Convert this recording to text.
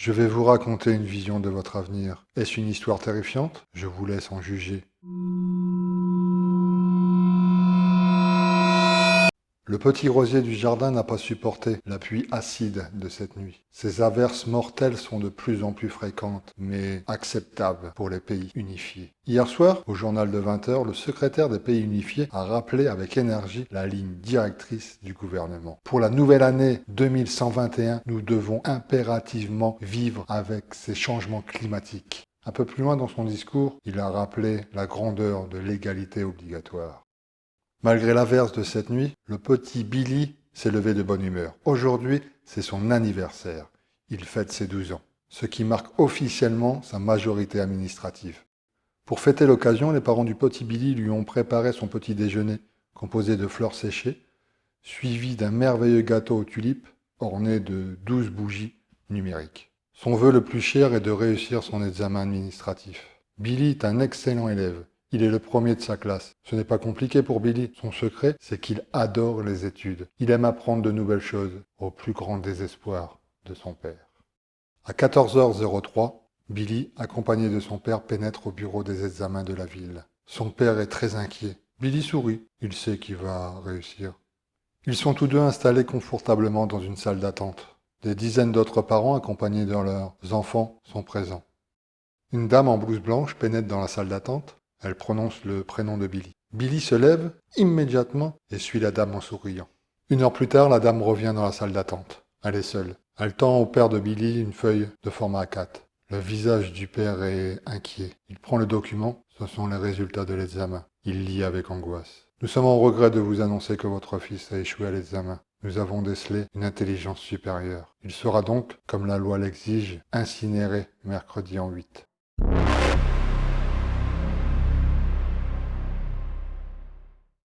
Je vais vous raconter une vision de votre avenir. Est-ce une histoire terrifiante? Je vous laisse en juger. Le petit rosier du jardin n'a pas supporté la pluie acide de cette nuit. Ces averses mortelles sont de plus en plus fréquentes, mais acceptables pour les pays unifiés. Hier soir, au journal de 20 heures, le secrétaire des pays unifiés a rappelé avec énergie la ligne directrice du gouvernement. Pour la nouvelle année 2121, nous devons impérativement vivre avec ces changements climatiques. Un peu plus loin dans son discours, il a rappelé la grandeur de l'égalité obligatoire. Malgré l'averse de cette nuit, le petit Billy s'est levé de bonne humeur. Aujourd'hui, c'est son anniversaire. Il fête ses 12 ans, ce qui marque officiellement sa majorité administrative. Pour fêter l'occasion, les parents du petit Billy lui ont préparé son petit déjeuner, composé de fleurs séchées, suivi d'un merveilleux gâteau aux tulipes, orné de 12 bougies numériques. Son vœu le plus cher est de réussir son examen administratif. Billy est un excellent élève. Il est le premier de sa classe. Ce n'est pas compliqué pour Billy. Son secret, c'est qu'il adore les études. Il aime apprendre de nouvelles choses, au plus grand désespoir de son père. À 14h03, Billy, accompagné de son père, pénètre au bureau des examens de la ville. Son père est très inquiet. Billy sourit. Il sait qu'il va réussir. Ils sont tous deux installés confortablement dans une salle d'attente. Des dizaines d'autres parents, accompagnés de leurs enfants, sont présents. Une dame en blouse blanche pénètre dans la salle d'attente. Elle prononce le prénom de Billy. Billy se lève immédiatement et suit la dame en souriant. Une heure plus tard, la dame revient dans la salle d'attente. Elle est seule. Elle tend au père de Billy une feuille de format A4. Le visage du père est inquiet. Il prend le document. Ce sont les résultats de l'examen. Il lit avec angoisse. Nous sommes en regret de vous annoncer que votre fils a échoué à l'examen. Nous avons décelé une intelligence supérieure. Il sera donc, comme la loi l'exige, incinéré mercredi en 8.